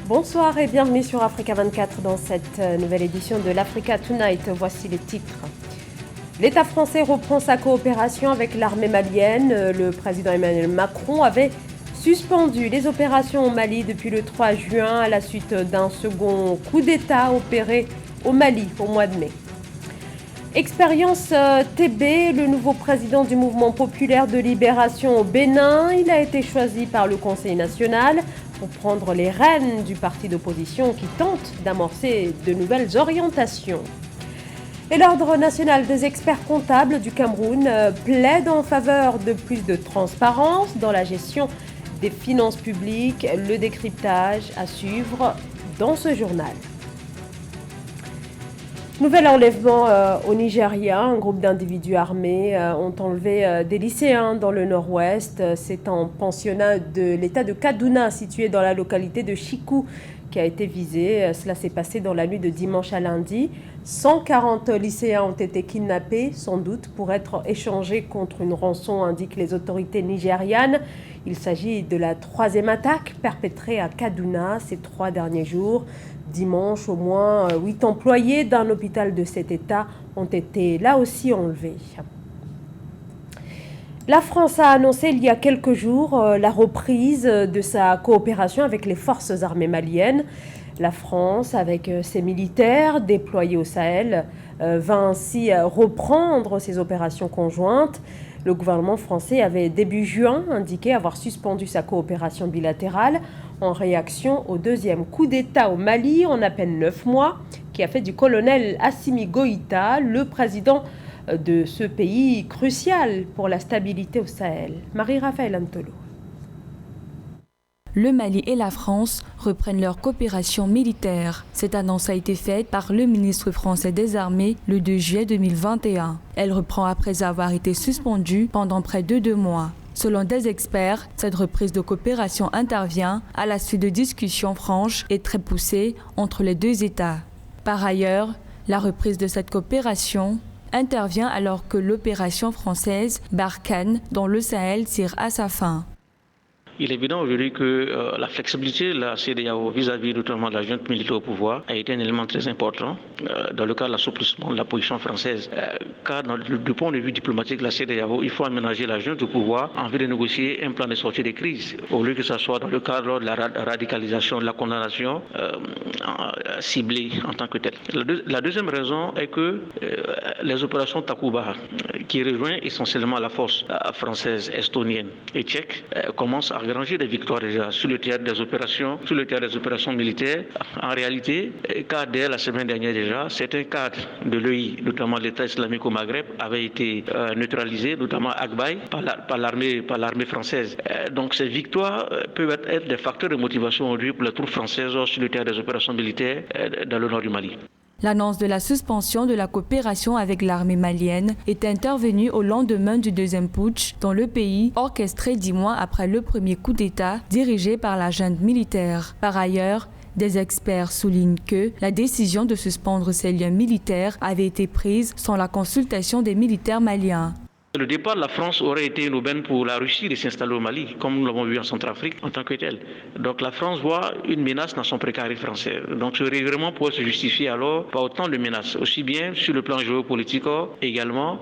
Bonsoir et bienvenue sur Africa 24 dans cette nouvelle édition de l'Africa Tonight. Voici les titres. L'État français reprend sa coopération avec l'armée malienne. Le président Emmanuel Macron avait suspendu les opérations au Mali depuis le 3 juin à la suite d'un second coup d'État opéré au Mali au mois de mai. Expérience TB, le nouveau président du mouvement populaire de libération au Bénin. Il a été choisi par le Conseil national pour prendre les rênes du parti d'opposition qui tente d'amorcer de nouvelles orientations. Et l'Ordre national des experts comptables du Cameroun plaide en faveur de plus de transparence dans la gestion des finances publiques. Le décryptage à suivre dans ce journal. Nouvel enlèvement au Nigeria. Un groupe d'individus armés ont enlevé des lycéens dans le nord-ouest. C'est un pensionnat de l'État de Kaduna, situé dans la localité de Chikou, qui a été visé. Cela s'est passé dans la nuit de dimanche à lundi. 140 lycéens ont été kidnappés, sans doute pour être échangés contre une rançon, indiquent les autorités nigérianes. Il s'agit de la troisième attaque perpétrée à Kaduna ces 3 derniers jours. Dimanche, au moins 8 employés d'un hôpital de cet État ont été là aussi enlevés. La France a annoncé il y a quelques jours la reprise de sa coopération avec les forces armées maliennes. La France, avec ses militaires déployés au Sahel, va ainsi reprendre ses opérations conjointes. Le gouvernement français avait début juin indiqué avoir suspendu sa coopération bilatérale en réaction au deuxième coup d'État au Mali en à peine 9 mois, qui a fait du colonel Assimi Goïta le président de ce pays crucial pour la stabilité au Sahel. Marie-Raphaël Antolo. Le Mali et la France reprennent leur coopération militaire. Cette annonce a été faite par le ministre français des Armées le 2 juillet 2021. Elle reprend après avoir été suspendue pendant près de 2 mois. Selon des experts, cette reprise de coopération intervient à la suite de discussions franches et très poussées entre les deux États. Par ailleurs, la reprise de cette coopération intervient alors que l'opération française Barkhane dans le Sahel tire à sa fin. Il est évident aujourd'hui que la flexibilité de la CEDEAO vis-à-vis notamment de la junte militaire au pouvoir a été un élément très important dans le cas de l'assouplissement de la position française. Car du point de vue diplomatique de la CEDEAO, il faut aménager la junte au pouvoir en vue de négocier un plan de sortie des crises, au lieu que ce soit dans le cadre de la radicalisation, de la condamnation ciblée en tant que telle. La deuxième raison est que les opérations Takuba, qui rejoignent essentiellement la force française, estonienne et tchèque, commencent à granger des victoires déjà sur le théâtre des opérations militaires. En réalité, car dès la semaine dernière déjà, certains cadres de l'EI, notamment l'État islamique au Maghreb, avaient été neutralisés, notamment à Agbaï, par l'armée française. Donc ces victoires peuvent être des facteurs de motivation aujourd'hui pour les troupes françaises sur le théâtre des opérations militaires dans le nord du Mali. L'annonce de la suspension de la coopération avec l'armée malienne est intervenue au lendemain du deuxième putsch dans le pays, orchestré 10 mois après le premier coup d'État dirigé par la junte militaire. Par ailleurs, des experts soulignent que la décision de suspendre ces liens militaires avait été prise sans la consultation des militaires maliens. Le départ de la France aurait été une aubaine pour la Russie de s'installer au Mali, comme nous l'avons vu en Centrafrique en tant que tel. Donc la France voit une menace dans son précaré français. Donc ce revirement pourrait se justifier alors par autant de menaces, aussi bien sur le plan géopolitique, également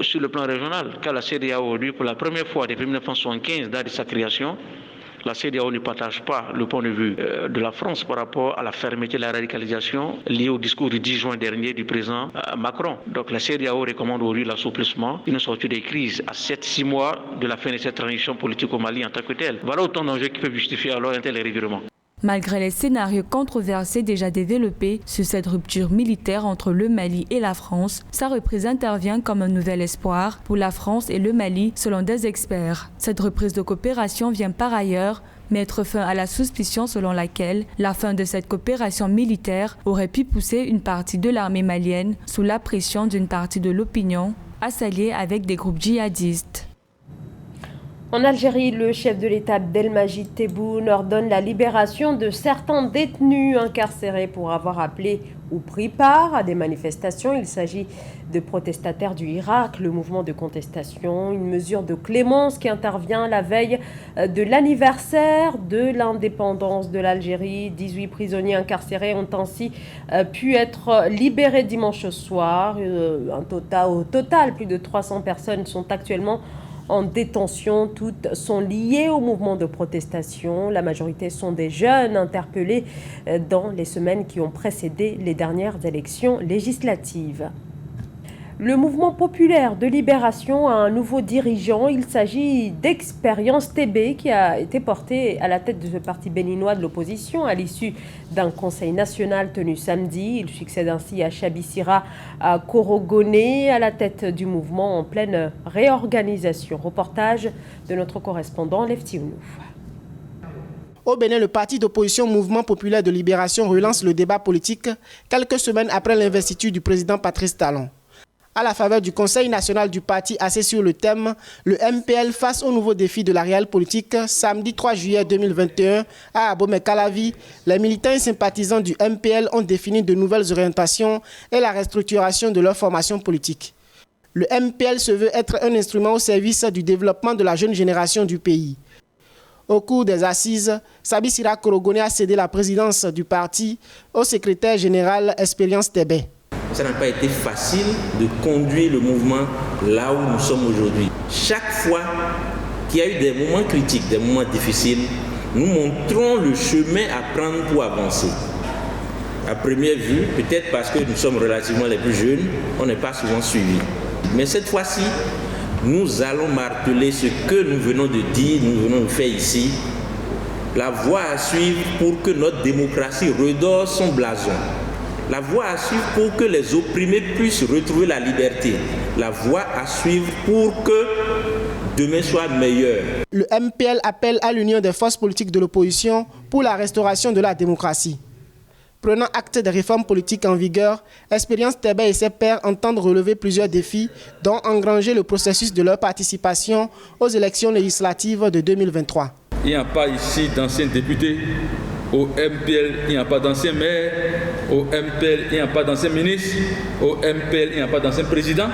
sur le plan régional. Car la CEDEAO aujourd'hui, pour la première fois depuis 1975, date de sa création, la CEDEAO ne partage pas le point de vue de la France par rapport à la fermeté de la radicalisation liée au discours du 10 juin dernier du président Macron. Donc la CEDEAO recommande aujourd'hui l'assouplissement, une sortie des crises à 7-6 mois de la fin de cette transition politique au Mali en tant que telle. Voilà autant d'enjeux qui peuvent justifier alors un tel revirement. Malgré les scénarios controversés déjà développés sur cette rupture militaire entre le Mali et la France, sa reprise intervient comme un nouvel espoir pour la France et le Mali selon des experts. Cette reprise de coopération vient par ailleurs mettre fin à la suspicion selon laquelle la fin de cette coopération militaire aurait pu pousser une partie de l'armée malienne sous la pression d'une partie de l'opinion à s'allier avec des groupes djihadistes. En Algérie, le chef de l'État Abdelmajid Tebboune ordonne la libération de certains détenus incarcérés pour avoir appelé ou pris part à des manifestations. Il s'agit de protestataires du Irak, le mouvement de contestation, une mesure de clémence qui intervient la veille de l'anniversaire de l'indépendance de l'Algérie. 18 prisonniers incarcérés ont ainsi pu être libérés dimanche soir. Au total, plus de 300 personnes sont actuellement en détention. Toutes sont liées au mouvement de protestation. La majorité sont des jeunes interpellés dans les semaines qui ont précédé les dernières élections législatives. Le mouvement populaire de libération a un nouveau dirigeant. Il s'agit d'Expérience TB qui a été porté à la tête de ce parti béninois de l'opposition à l'issue d'un conseil national tenu samedi. Il succède ainsi à Chabissira Korogoné à la tête du mouvement en pleine réorganisation. Reportage de notre correspondant Lefti Ounou. Au Bénin, le parti d'opposition Mouvement populaire de libération relance le débat politique quelques semaines après l'investiture du président Patrice Talon. À la faveur du Conseil national du parti assis sur le thème « Le MPL face aux nouveaux défis de la réelle politique », samedi 3 juillet 2021, à Abomey-Calavi, les militants et sympathisants du MPL ont défini de nouvelles orientations et la restructuration de leur formation politique. Le MPL se veut être un instrument au service du développement de la jeune génération du pays. Au cours des assises, Chabissira Korogoné a cédé la présidence du parti au secrétaire général Expérience TB. Ça n'a pas été facile de conduire le mouvement là où nous sommes aujourd'hui. Chaque fois qu'il y a eu des moments critiques, des moments difficiles, nous montrons le chemin à prendre pour avancer. À première vue, peut-être parce que nous sommes relativement les plus jeunes, on n'est pas souvent suivis. Mais cette fois-ci, nous allons marteler ce que nous venons de dire, nous venons de faire ici. La voie à suivre pour que notre démocratie redore son blason. La voie à suivre pour que les opprimés puissent retrouver la liberté. La voie à suivre pour que demain soit meilleur. Le MPL appelle à l'union des forces politiques de l'opposition pour la restauration de la démocratie. Prenant acte des réformes politiques en vigueur, Expérience TB et ses pairs entendent relever plusieurs défis, dont engranger le processus de leur participation aux élections législatives de 2023. Il n'y a pas ici d'anciens députés. Au MPL, il n'y a pas d'anciens maires. Au MPL, il n'y a pas d'anciens ministres. Au MPL, il n'y a pas d'anciens présidents.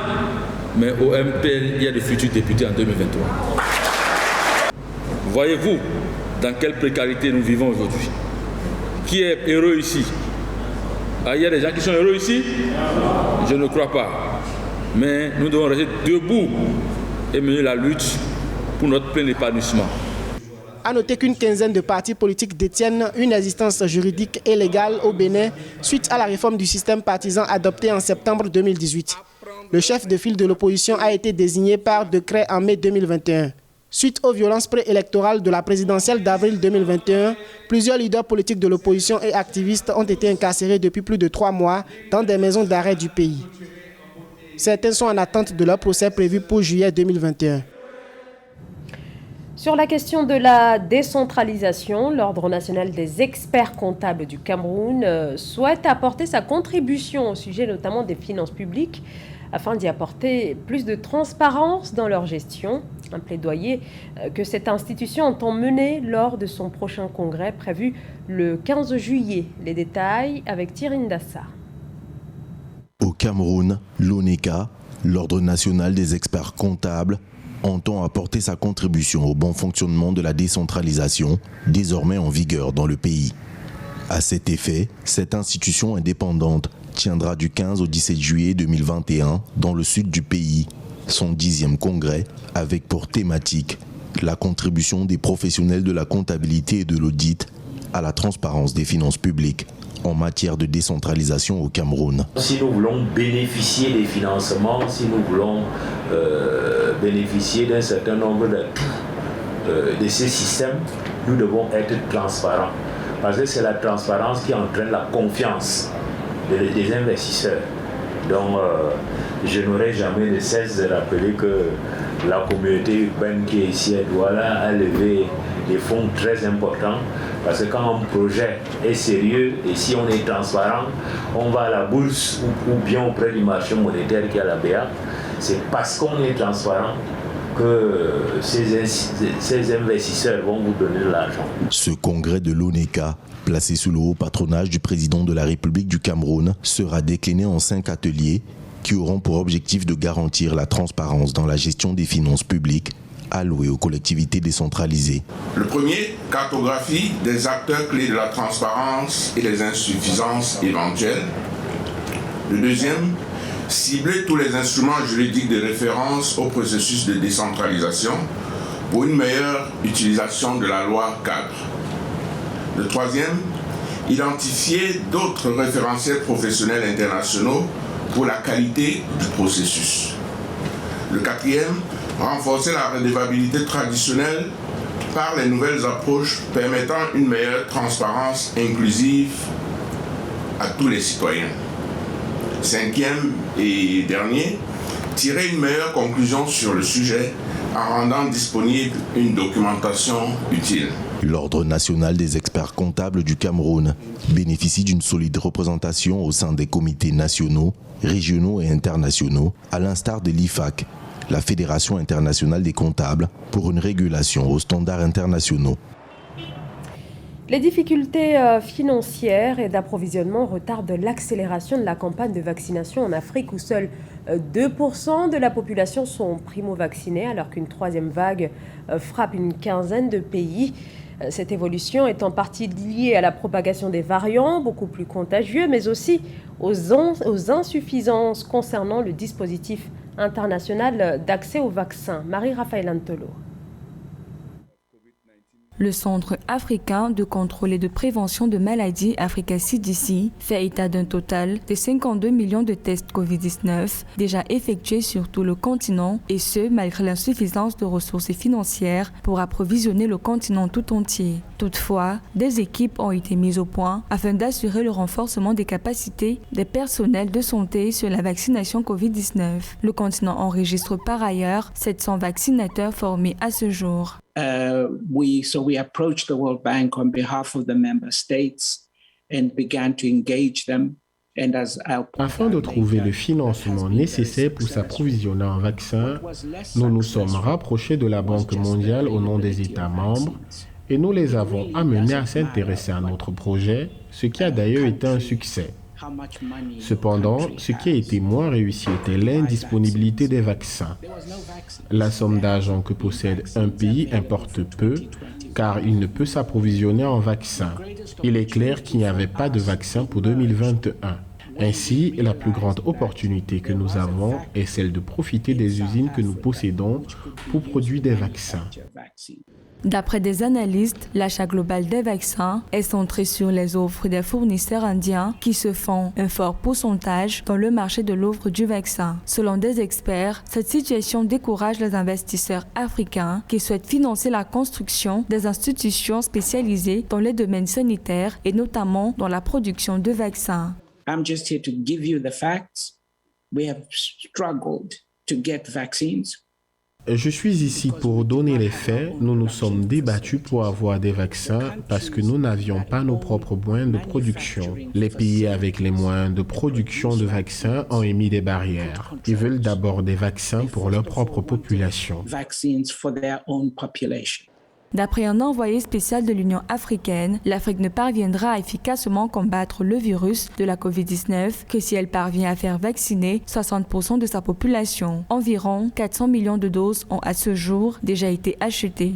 Mais au MPL, il y a de futurs députés en 2023. Voyez-vous dans quelle précarité nous vivons aujourd'hui? Qui est heureux ici? Il y a des gens qui sont heureux ici? Je ne crois pas. Mais nous devons rester debout et mener la lutte pour notre plein épanouissement. À noter qu'une quinzaine de partis politiques détiennent une existence juridique et légale au Bénin suite à la réforme du système partisan adoptée en septembre 2018. Le chef de file de l'opposition a été désigné par décret en mai 2021. Suite aux violences préélectorales de la présidentielle d'avril 2021, plusieurs leaders politiques de l'opposition et activistes ont été incarcérés depuis plus de 3 mois dans des maisons d'arrêt du pays. Certains sont en attente de leur procès prévu pour juillet 2021. Sur la question de la décentralisation, l'Ordre national des experts comptables du Cameroun souhaite apporter sa contribution au sujet notamment des finances publiques afin d'y apporter plus de transparence dans leur gestion. Un plaidoyer que cette institution entend mener lors de son prochain congrès prévu le 15 juillet. Les détails avec Thierry Ndassa. Au Cameroun, l'ONECA, l'Ordre national des experts comptables, entend apporter sa contribution au bon fonctionnement de la décentralisation, désormais en vigueur dans le pays. À cet effet, cette institution indépendante tiendra du 15 au 17 juillet 2021 dans le sud du pays son 10e congrès avec pour thématique la contribution des professionnels de la comptabilité et de l'audit à la transparence des finances publiques en matière de décentralisation au Cameroun. Si nous voulons bénéficier des financements, si nous voulons bénéficier d'un certain nombre de ces systèmes, nous devons être transparents. Parce que c'est la transparence qui entraîne la confiance des investisseurs. Donc, je n'aurai jamais de cesse de rappeler que la communauté urbaine qui est ici à Douala a levé des fonds très importants. Parce que quand un projet est sérieux et si on est transparent, on va à la bourse ou bien auprès du marché monétaire qui est à la BA. C'est parce qu'on est transparent que ces investisseurs vont vous donner de l'argent. Ce congrès de l'ONECA, placé sous le haut patronage du président de la République du Cameroun, sera décliné en 5 ateliers qui auront pour objectif de garantir la transparence dans la gestion des finances publiques allouées aux collectivités décentralisées. Le premier, cartographie des acteurs clés de la transparence et des insuffisances éventuelles. Le deuxième, cibler tous les instruments juridiques de référence au processus de décentralisation pour une meilleure utilisation de la loi cadre. Le troisième, identifier d'autres référentiels professionnels internationaux pour la qualité du processus. Le quatrième, renforcer la redevabilité traditionnelle par les nouvelles approches permettant une meilleure transparence inclusive à tous les citoyens. Cinquième et dernier, tirer une meilleure conclusion sur le sujet en rendant disponible une documentation utile. L'Ordre national des experts comptables du Cameroun bénéficie d'une solide représentation au sein des comités nationaux, régionaux et internationaux, à l'instar de l'IFAC, la Fédération internationale des comptables, pour une régulation aux standards internationaux. Les difficultés financières et d'approvisionnement retardent l'accélération de la campagne de vaccination en Afrique où seuls 2% de la population sont primo-vaccinés alors qu'une troisième vague frappe une quinzaine de pays. Cette évolution est en partie liée à la propagation des variants, beaucoup plus contagieux, mais aussi aux insuffisances concernant le dispositif international d'accès aux vaccins. Marie-Raphaël Antolo. Le Centre africain de contrôle et de prévention de maladies, Africa CDC, fait état d'un total de 52 millions de tests Covid-19 déjà effectués sur tout le continent, et ce, malgré l'insuffisance de ressources financières pour approvisionner le continent tout entier. Toutefois, des équipes ont été mises au point afin d'assurer le renforcement des capacités des personnels de santé sur la vaccination Covid-19. Le continent enregistre par ailleurs 700 vaccinateurs formés à ce jour. We approached the World Bank on behalf of the member states and began to engage them. Afin de trouver le financement nécessaire pour s'approvisionner en vaccins, nous nous sommes rapprochés de la Banque mondiale au nom des États membres et nous les avons amenés à s'intéresser à notre projet, ce qui a d'ailleurs été un succès. Cependant, ce qui a été moins réussi était l'indisponibilité des vaccins. La somme d'argent que possède un pays importe peu, car il ne peut s'approvisionner en vaccins. Il est clair qu'il n'y avait pas de vaccin pour 2021. Ainsi, la plus grande opportunité que nous avons est celle de profiter des usines que nous possédons pour produire des vaccins. D'après des analystes, l'achat global des vaccins est centré sur les offres des fournisseurs indiens qui se font un fort pourcentage dans le marché de l'offre du vaccin. Selon des experts, cette situation décourage les investisseurs africains qui souhaitent financer la construction des institutions spécialisées dans les domaines sanitaires et notamment dans la production de vaccins. I'm just here to give you the facts. We have struggled to get vaccines. Je suis ici pour donner les faits. Nous nous sommes débattus pour avoir des vaccins parce que nous n'avions pas nos propres moyens de production. Les pays avec les moyens de production de vaccins ont émis des barrières. Ils veulent d'abord des vaccins pour leur propre population. D'après un envoyé spécial de l'Union africaine, l'Afrique ne parviendra à efficacement combattre le virus de la COVID-19 que si elle parvient à faire vacciner 60% de sa population. Environ 400 millions de doses ont à ce jour déjà été achetées.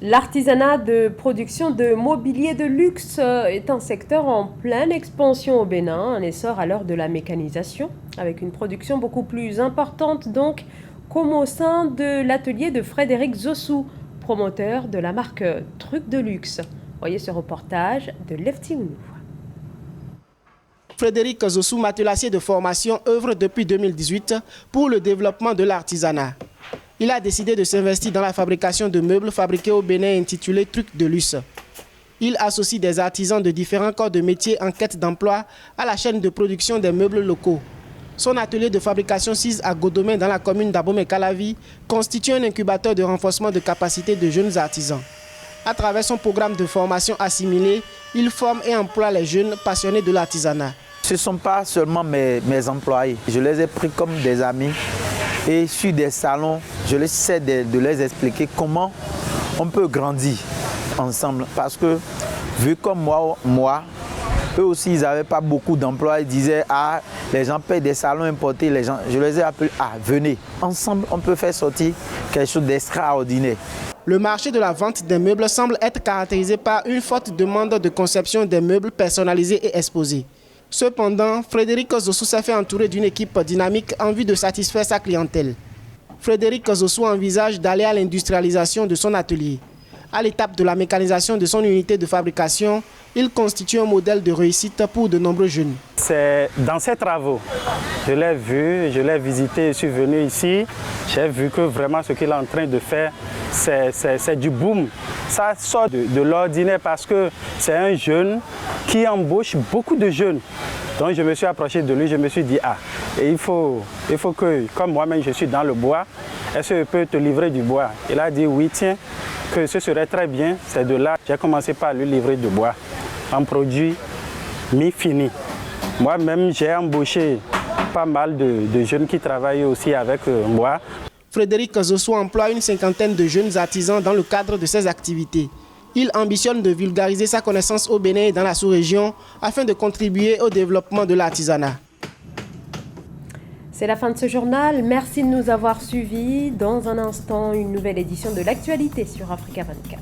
L'artisanat de production de mobilier de luxe est un secteur en pleine expansion au Bénin, un essor à l'heure de la mécanisation, avec une production beaucoup plus importante donc, comme au sein de l'atelier de Frédéric Zossou, promoteur de la marque Truc de Luxe. Voyez ce reportage de Lefty Ounou. Frédéric Zossou, matelassier de formation, œuvre depuis 2018 pour le développement de l'artisanat. Il a décidé de s'investir dans la fabrication de meubles fabriqués au Bénin intitulés Truc de Luxe. Il associe des artisans de différents corps de métier en quête d'emploi à la chaîne de production des meubles locaux. Son atelier de fabrication SIS à Godomé dans la commune d'Abomey-Calavi constitue un incubateur de renforcement de capacités de jeunes artisans. À travers son programme de formation assimilé, il forme et emploie les jeunes passionnés de l'artisanat. Ce ne sont pas seulement mes employés, je les ai pris comme des amis Et sur des salons, je essaie de les expliquer comment on peut grandir ensemble. Parce que, vu comme moi, eux aussi, ils n'avaient pas beaucoup d'emplois. Ils disaient, ah, les gens payent des salons importés. Les gens, je les ai appelés, ah, venez. Ensemble, on peut faire sortir quelque chose d'extraordinaire. Le marché de la vente des meubles semble être caractérisé par une forte demande de conception des meubles personnalisés et exposés. Cependant, Frédéric Zossou s'est fait entourer d'une équipe dynamique en vue de satisfaire sa clientèle. Frédéric Zossou envisage d'aller à l'industrialisation de son atelier. À l'étape de la mécanisation de son unité de fabrication, il constitue un modèle de réussite pour de nombreux jeunes. C'est dans ces travaux, je l'ai vu, je l'ai visité, je suis venu ici, j'ai vu que vraiment ce qu'il est en train de faire, c'est du boom. Ça sort de l'ordinaire parce que c'est un jeune qui embauche beaucoup de jeunes. Donc je me suis approché de lui, je me suis dit, ah, et il faut que, comme moi-même je suis dans le bois, est-ce que je peux te livrer du bois? Il a dit, oui, tiens, que ce serait très bien. C'est de là que j'ai commencé par lui livrer du bois, un produit mi-fini. Moi-même, j'ai embauché pas mal de jeunes qui travaillent aussi avec moi. Frédéric Zossou emploie une cinquantaine de jeunes artisans dans le cadre de ses activités. Il ambitionne de vulgariser sa connaissance au Bénin et dans la sous-région afin de contribuer au développement de l'artisanat. C'est la fin de ce journal. Merci de nous avoir suivis. Dans un instant, une nouvelle édition de l'actualité sur Africa 24.